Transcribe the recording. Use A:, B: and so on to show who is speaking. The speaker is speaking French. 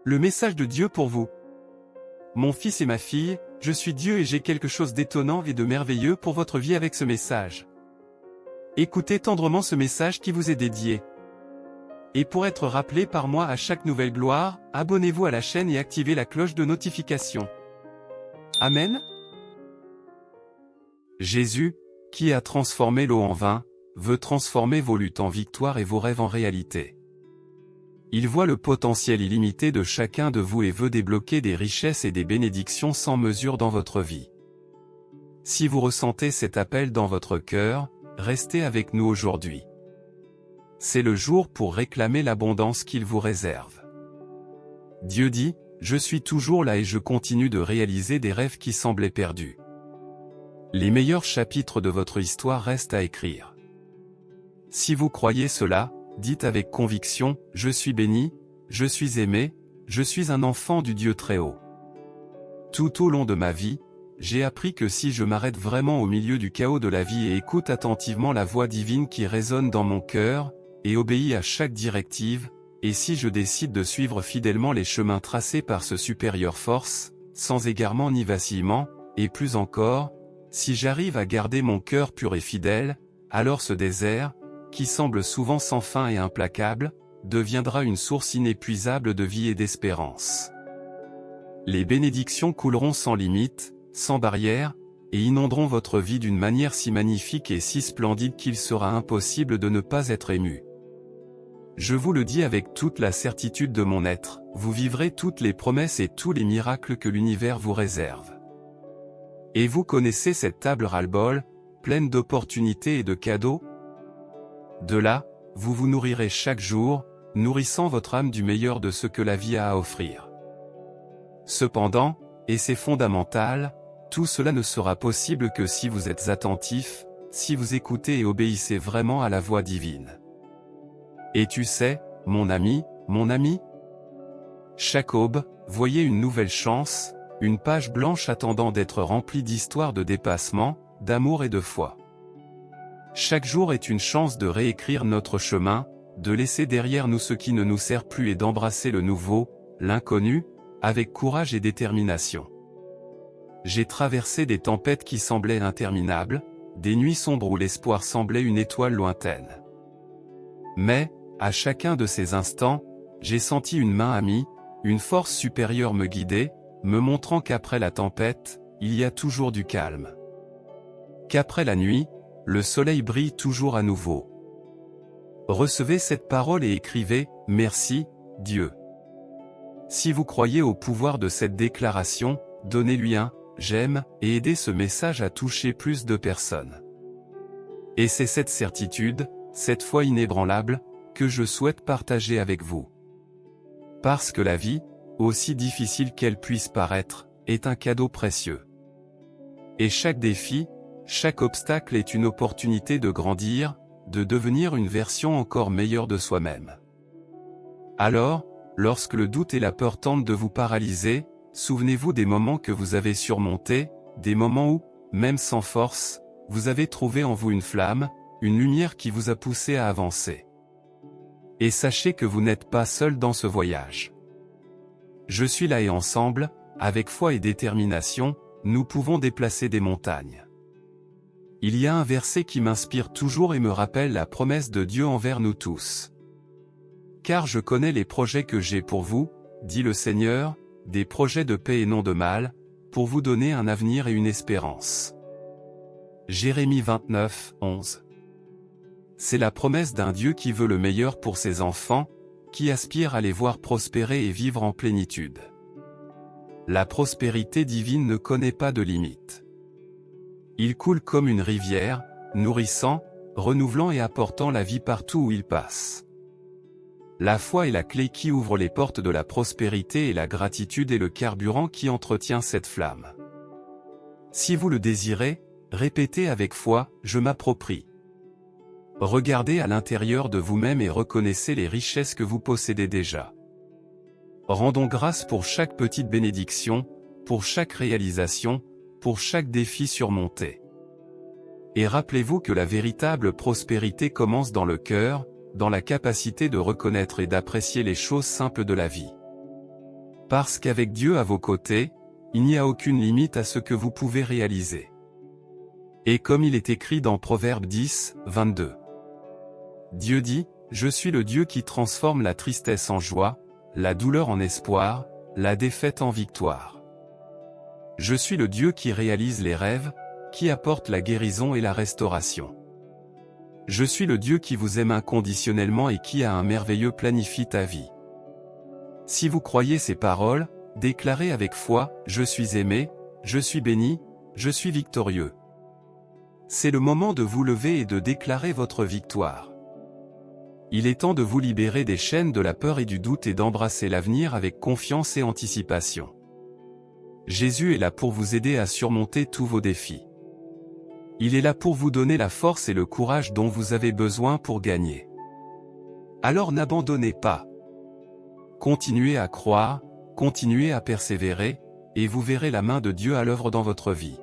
A: Le message de Dieu pour vous. Mon fils et ma fille, je suis Dieu et j'ai quelque chose d'étonnant et de merveilleux pour votre vie avec ce message. Écoutez tendrement ce message qui vous est dédié. Et pour être rappelé par moi à chaque nouvelle gloire, abonnez-vous à la chaîne et activez la cloche de notification. Amen. Jésus, qui a transformé l'eau en vin, veut transformer vos luttes en victoire et vos rêves en réalité. Il voit le potentiel illimité de chacun de vous et veut débloquer des richesses et des bénédictions sans mesure dans votre vie. Si vous ressentez cet appel dans votre cœur, restez avec nous aujourd'hui. C'est le jour pour réclamer l'abondance qu'il vous réserve. Dieu dit, « Je suis toujours là et je continue de réaliser des rêves qui semblaient perdus. » Les meilleurs chapitres de votre histoire restent à écrire. Si vous croyez cela, dites avec conviction, « Je suis béni, je suis aimé, je suis un enfant du Dieu très haut. » Tout au long de ma vie, j'ai appris que si je m'arrête vraiment au milieu du chaos de la vie et écoute attentivement la voix divine qui résonne dans mon cœur, et obéis à chaque directive, et si je décide de suivre fidèlement les chemins tracés par ce supérieur force, sans égarement ni vacillement, et plus encore, si j'arrive à garder mon cœur pur et fidèle, alors ce désert, qui semble souvent sans fin et implacable, deviendra une source inépuisable de vie et d'espérance. Les bénédictions couleront sans limite, sans barrière, et inonderont votre vie d'une manière si magnifique et si splendide qu'il sera impossible de ne pas être ému. Je vous le dis avec toute la certitude de mon être, vous vivrez toutes les promesses et tous les miracles que l'univers vous réserve. Et vous connaissez cette table ras-le-bol, pleine d'opportunités et de cadeaux? De là, vous vous nourrirez chaque jour, nourrissant votre âme du meilleur de ce que la vie a à offrir. Cependant, et c'est fondamental, tout cela ne sera possible que si vous êtes attentif, si vous écoutez et obéissez vraiment à la voix divine. Et tu sais, mon ami, chaque aube, voyez une nouvelle chance, une page blanche attendant d'être remplie d'histoires de dépassement, d'amour et de foi. Chaque jour est une chance de réécrire notre chemin, de laisser derrière nous ce qui ne nous sert plus et d'embrasser le nouveau, l'inconnu, avec courage et détermination. J'ai traversé des tempêtes qui semblaient interminables, des nuits sombres où l'espoir semblait une étoile lointaine. Mais, à chacun de ces instants, j'ai senti une main amie, une force supérieure me guider, me montrant qu'après la tempête, il y a toujours du calme. Qu'après la nuit, le soleil brille toujours à nouveau. Recevez cette parole et écrivez « Merci, Dieu ». Si vous croyez au pouvoir de cette déclaration, donnez-lui un « j'aime » et aidez ce message à toucher plus de personnes. Et c'est cette certitude, cette foi inébranlable, que je souhaite partager avec vous. Parce que la vie, aussi difficile qu'elle puisse paraître, est un cadeau précieux. Et chaque défi, chaque obstacle est une opportunité de grandir, de devenir une version encore meilleure de soi-même. Alors, lorsque le doute et la peur tentent de vous paralyser, souvenez-vous des moments que vous avez surmontés, des moments où, même sans force, vous avez trouvé en vous une flamme, une lumière qui vous a poussé à avancer. Et sachez que vous n'êtes pas seul dans ce voyage. Je suis là et ensemble, avec foi et détermination, nous pouvons déplacer des montagnes. Il y a un verset qui m'inspire toujours et me rappelle la promesse de Dieu envers nous tous. « Car je connais les projets que j'ai pour vous, dit le Seigneur, des projets de paix et non de mal, pour vous donner un avenir et une espérance. » Jérémie 29, 11. C'est la promesse d'un Dieu qui veut le meilleur pour ses enfants, qui aspire à les voir prospérer et vivre en plénitude. La prospérité divine ne connaît pas de limite. Il coule comme une rivière, nourrissant, renouvelant et apportant la vie partout où il passe. La foi est la clé qui ouvre les portes de la prospérité et la gratitude est le carburant qui entretient cette flamme. Si vous le désirez, répétez avec foi, « Je m'approprie ». Regardez à l'intérieur de vous-même et reconnaissez les richesses que vous possédez déjà. Rendons grâce pour chaque petite bénédiction, pour chaque réalisation, pour chaque défi surmonté. Et rappelez-vous que la véritable prospérité commence dans le cœur, dans la capacité de reconnaître et d'apprécier les choses simples de la vie. Parce qu'avec Dieu à vos côtés, il n'y a aucune limite à ce que vous pouvez réaliser. Et comme il est écrit dans Proverbe 10, 22. Dieu dit, « Je suis le Dieu qui transforme la tristesse en joie, la douleur en espoir, la défaite en victoire. Je suis le Dieu qui réalise les rêves, qui apporte la guérison et la restauration. Je suis le Dieu qui vous aime inconditionnellement et qui a un merveilleux planifie ta vie. » Si vous croyez ces paroles, déclarez avec foi, « Je suis aimé, je suis béni, je suis victorieux. » C'est le moment de vous lever et de déclarer votre victoire. Il est temps de vous libérer des chaînes de la peur et du doute et d'embrasser l'avenir avec confiance et anticipation. Jésus est là pour vous aider à surmonter tous vos défis. Il est là pour vous donner la force et le courage dont vous avez besoin pour gagner. Alors n'abandonnez pas. Continuez à croire, continuez à persévérer, et vous verrez la main de Dieu à l'œuvre dans votre vie.